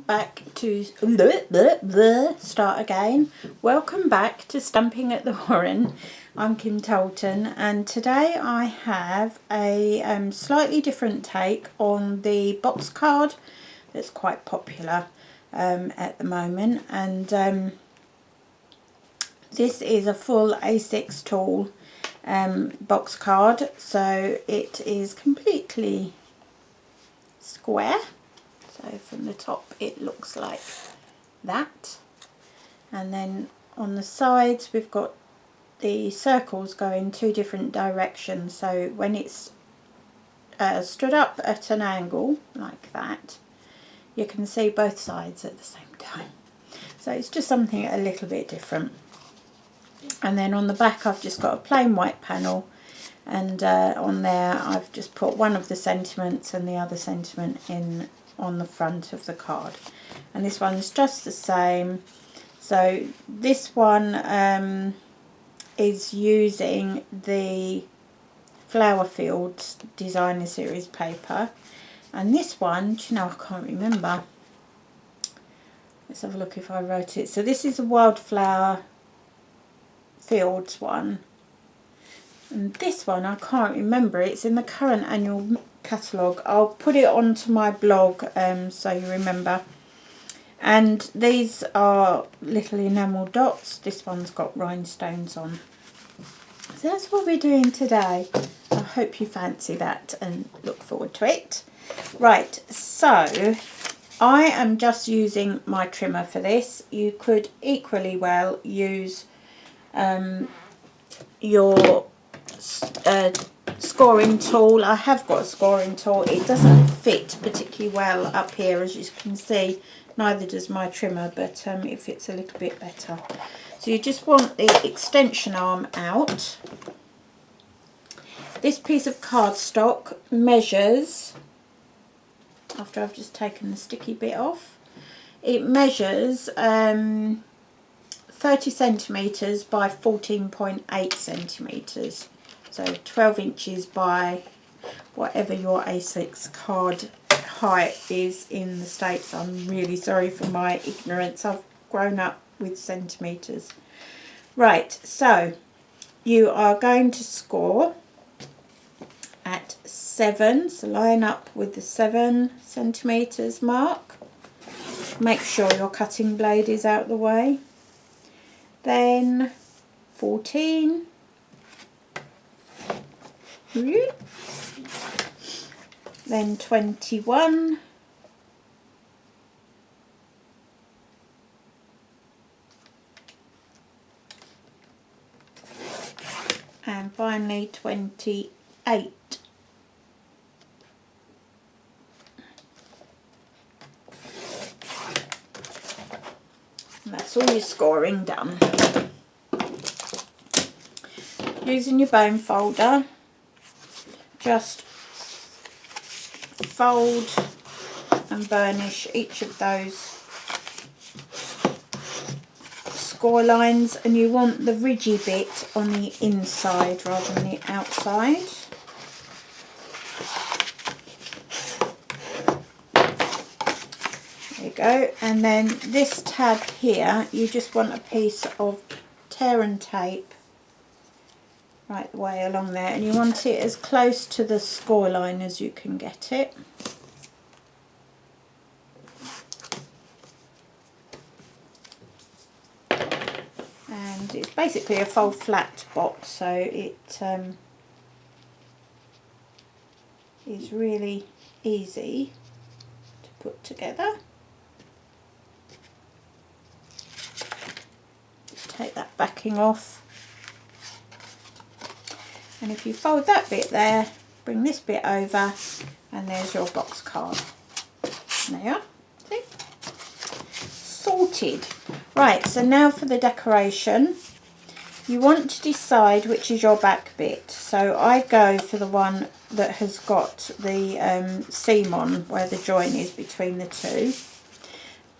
back to start again. Welcome back to Stamping at the Warren. I'm Kim Tolton, and today I have a slightly different take on the box card that's quite popular at the moment, and this is a full A6 tool box card, so it is completely square. So from the top it looks like that, and then on the sides we've got the circles going two different directions, so when it's stood up at an angle like that, you can see both sides at the same time. So it's just something a little bit different. And then on the back I've just got a plain white panel, and on there I've just put one of the sentiments and the other sentiment in on the front of the card, and this one's just the same. So this one is using the Flower Fields Designer Series paper, and this one, do you know, I can't remember. Let's have a look if I wrote it. So this is a Wildflower Fields one, and this one I can't remember. It's in the current annual catalogue. I'll put it onto my blog so you remember. And these are little enamel dots. This one's got rhinestones on. So that's what we're doing today. I hope you fancy that and look forward to it. Right, so I am just using my trimmer for this. You could equally well use your scoring tool. I have got a scoring tool. It doesn't fit particularly well up here, as you can see. Neither does my trimmer, but it fits a little bit better. So you just want the extension arm out. This piece of cardstock measures, after I've just taken the sticky bit off, it measures 30 centimetres by 14.8 centimetres. So 12 inches by whatever your A6 card height is in the States. I'm really sorry for my ignorance. I've grown up with centimetres. Right, so you are going to score at 7. So line up with the 7 centimetres mark. Make sure your cutting blade is out the way. Then 14. Then 21. And finally 28. And that's all your scoring done. Using your bone folder, just fold and burnish each of those score lines, and you want the ridgy bit on the inside rather than the outside. There you go. And then this tab here, you just want a piece of tear and tape right the way along there, and you want it as close to the score line as you can get it. And it's basically a fold flat box, so it is really easy to put together. Just take that backing off. And if you fold that bit there, bring this bit over, and there's your box card. There you are. See? Sorted. Right, so now for the decoration. You want to decide which is your back bit. So I go for the one that has got the seam on, where the join is between the two.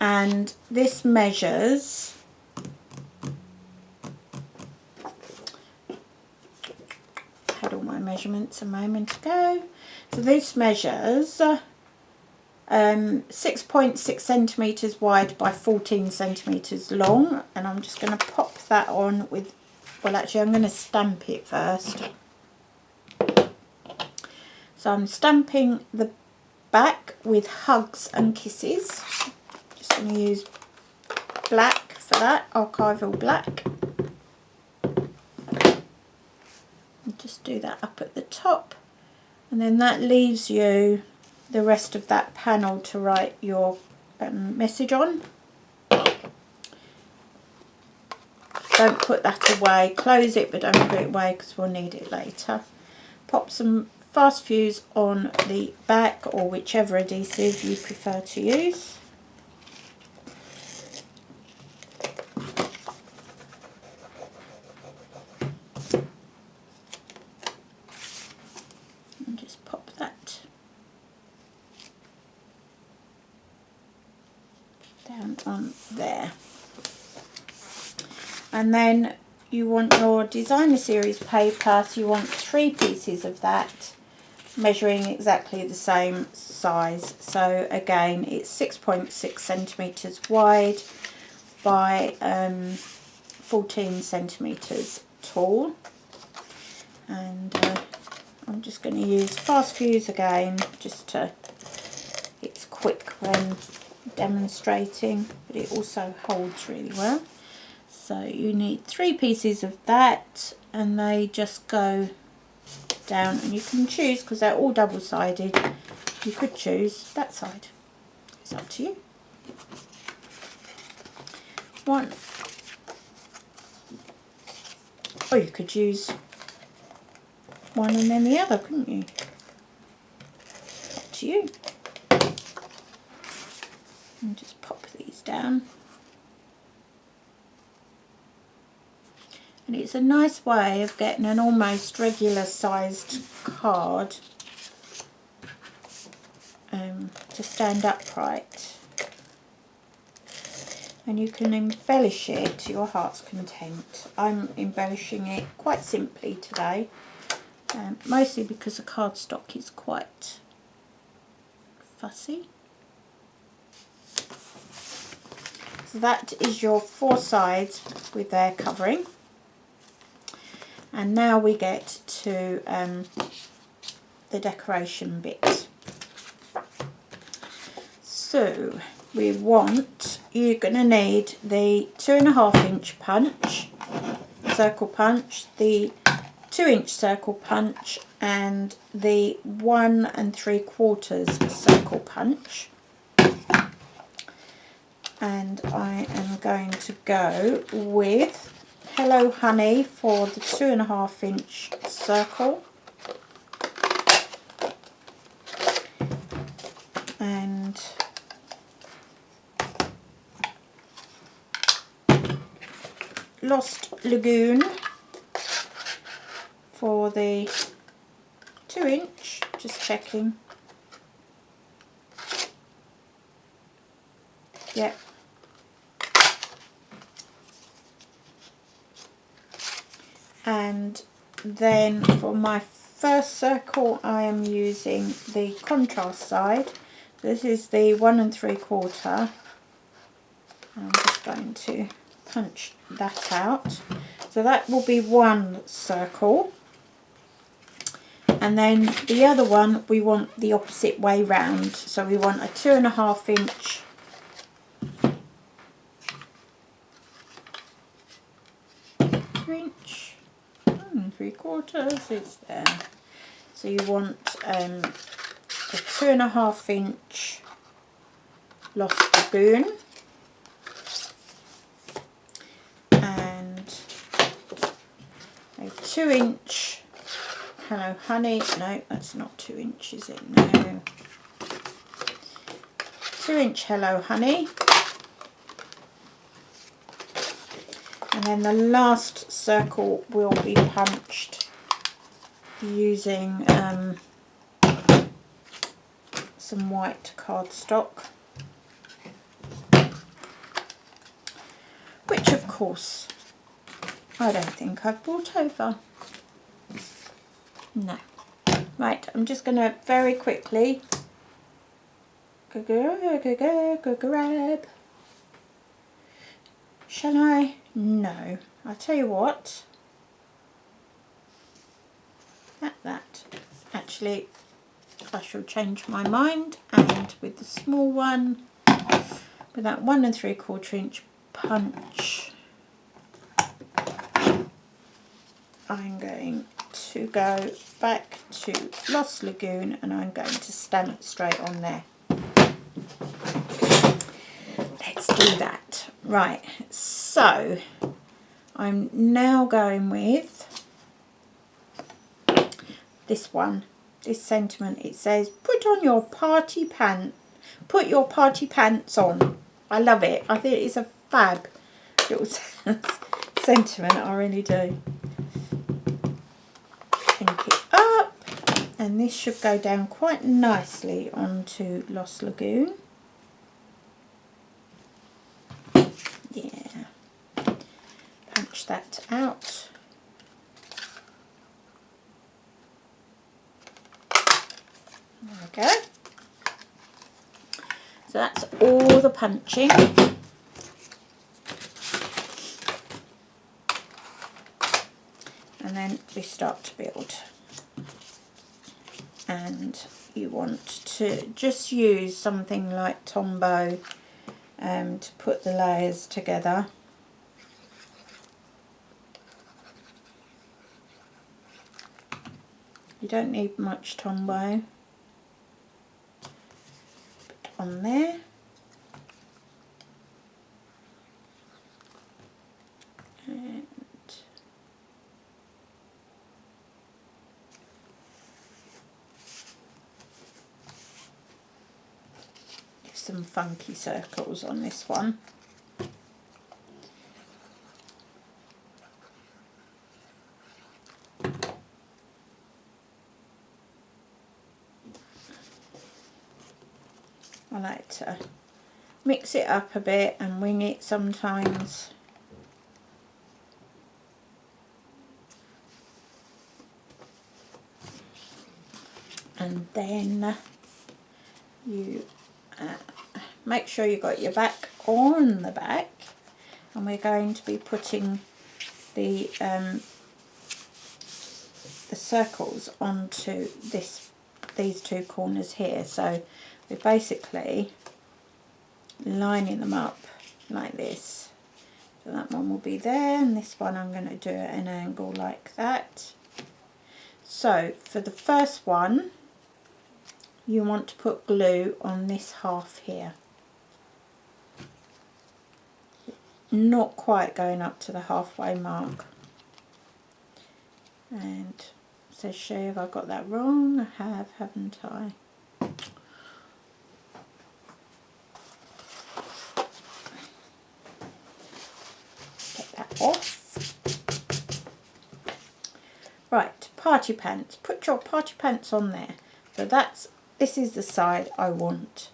And this measures all my measurements a moment ago. So this measures 6.6 centimetres wide by 14 centimetres long, and I'm just going to pop that on with, well actually I'm going to stamp it first. So I'm stamping the back with Hugs and Kisses. Just going to use black for that, archival black. And just do that up at the top, and then that leaves you the rest of that panel to write your message on. Don't put that away, close it but don't put it away because we'll need it later. Pop some fast fuse on the back or whichever adhesive you prefer to use. And just pop that down on there. And then you want your designer series paper, so you want 3 pieces of that, measuring exactly the same size. So again, it's 6.6 centimetres wide by 14 centimetres tall. And I'm just going to use fast fuse again, just to, it's quick when demonstrating, but it also holds really well. So you need 3 pieces of that, and they just go down, and you can choose, because they're all double-sided, you could choose that side. It's up to you. One, or you could use one and then the other, couldn't you? Up to you. And just pop these down. And it's a nice way of getting an almost regular sized card to stand upright. And you can embellish it to your heart's content. I'm embellishing it quite simply today, mostly because the cardstock is quite fussy. So that is your 4 sides with their covering. And now we get to the decoration bit. So we want, you're going to need the 2.5-inch punch, circle punch, the 2-inch circle punch, and the 1 3/4 circle punch. And I am going to go with Hello Honey for the 2.5-inch circle, and Lost Lagoon for the 2-inch, just checking. Yep. And then for my first circle I am using the contrast side. This is the 1 3/4. I'm just going to punch that out. So that will be 1 circle. And then the other one we want the opposite way round. So we want a 2.5-inch and 3/4 is there. So you want a 2.5-inch Lost Lagoon and a 2-inch Hello Honey. No, that's not 2 inches, is it? No. 2-inch Hello Honey. And then the last circle will be punched using some white cardstock, which of course I don't think I've brought over. No. Right, I'm just going to very quickly grab. Shall I? No. I'll tell you what. That. Actually, I shall change my mind, and with the small one, with that 1 3/4 inch punch, I'm going to go back to Lost Lagoon and I'm going to stamp straight on there. Let's do that. Right, so I'm now going with this one, this sentiment. It says, put your party pants on. I love it. I think it's a fab little sentiment. I really do. Ink it up, and this should go down quite nicely onto Lost Lagoon. Yeah. Punch that out. There we go. So that's all the punching. And then we start to build. And you want to just use something like Tombow to put the layers together. You don't need much Tombow. Put on there. And give some funky circles on this one. I like to mix it up a bit and wing it sometimes. And then you make sure you got your back on the back, and we're going to be putting the circles onto these two corners here. So we're basically lining them up like this. So that one will be there, and this one I'm going to do at an angle like that. So for the first one, you want to put glue on this half here. Not quite going up to the halfway mark. And it says, Shay, have I got that wrong? I have, haven't I? Get that off. Right, party pants. Put your party pants on there. So this is the side I want.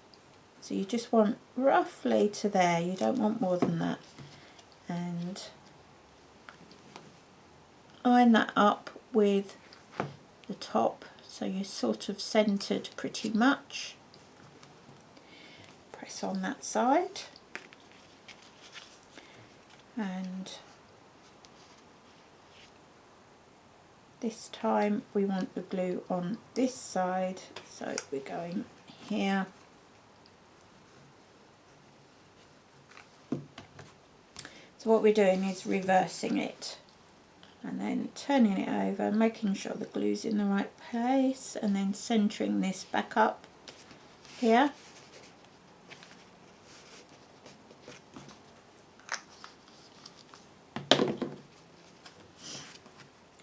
So you just want roughly to there. You don't want more than that. And line that up with the top, so you're sort of centered pretty much. Press on that side, and this time we want the glue on this side, so we're going here. So what we're doing is reversing it and then turning it over, making sure the glue's in the right place, and then centering this back up here.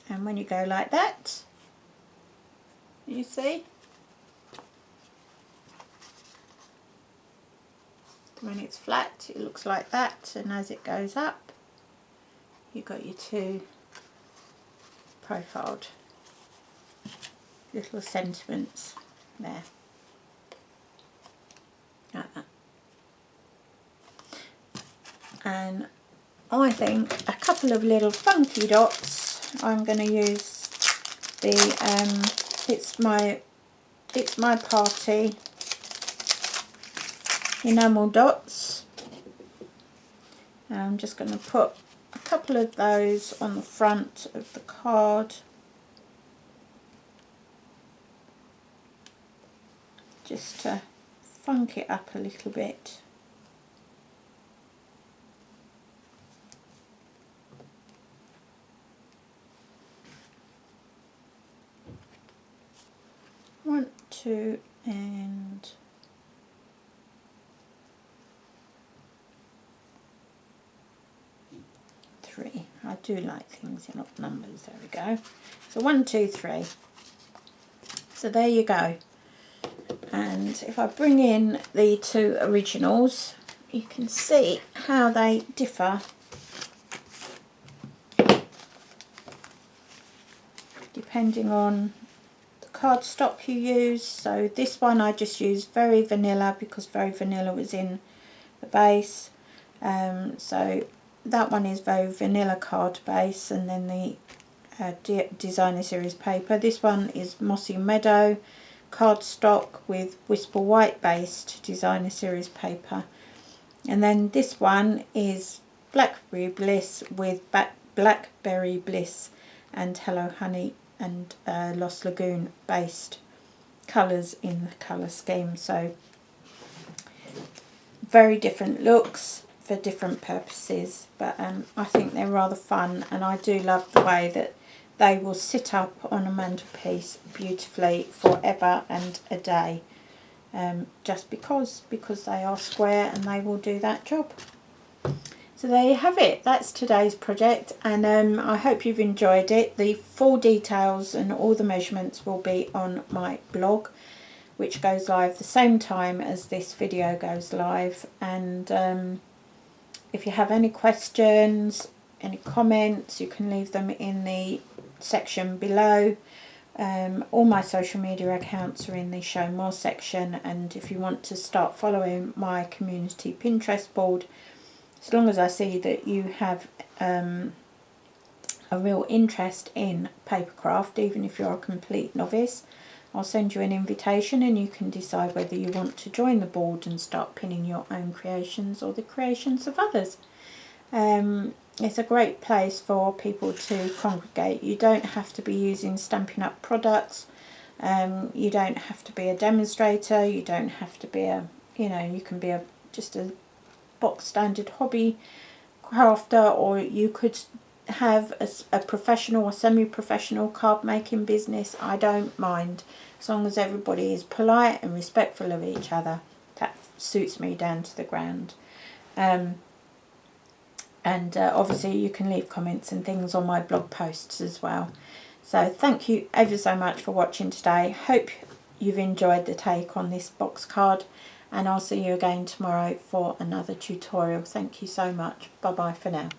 And when you go like that, you see, when it's flat it looks like that, and as it goes up you've got your two profiled little sentiments there, like that. And I think a couple of little funky dots, I'm going to use the it's my party enamel dots. And I'm just going to put a couple of those on the front of the card, just to funk it up a little bit. One, two, and three. I do like things in odd numbers. There we go. So 1, 2, 3. So there you go. And if I bring in the two originals, you can see how they differ depending on the cardstock you use. So this one I just used Very Vanilla because Very Vanilla was in the base. So that one is Very Vanilla card base, and then the Designer Series paper. This one is Mossy Meadow cardstock with Whisper White based Designer Series paper, and then this one is Blackberry Bliss with Blackberry Bliss and Hello Honey and Lost Lagoon based colours in the colour scheme. So very different looks for different purposes, but I think they're rather fun, and I do love the way that they will sit up on a mantelpiece beautifully forever and a day, just because they are square and they will do that job. So there you have it. That's today's project, and I hope you've enjoyed it. The full details and all the measurements will be on my blog, which goes live the same time as this video goes live. And if you have any questions, any comments, you can leave them in the section below. All my social media accounts are in the Show More section, and if you want to start following my community Pinterest board, as long as I see that you have a real interest in papercraft, even if you're a complete novice, I'll send you an invitation and you can decide whether you want to join the board and start pinning your own creations or the creations of others. It's a great place for people to congregate. You don't have to be using Stampin' Up products. You don't have to be a demonstrator. You don't have to be a, you can be just a box standard hobby crafter, or you could have a professional or semi-professional card making business. I don't mind, as long as everybody is polite and respectful of each other. That suits me down to the ground. And obviously you can leave comments and things on my blog posts as well. So thank you ever so much for watching today. Hope you've enjoyed the take on this box card, and I'll see you again tomorrow for another tutorial. Thank you so much. Bye bye for now.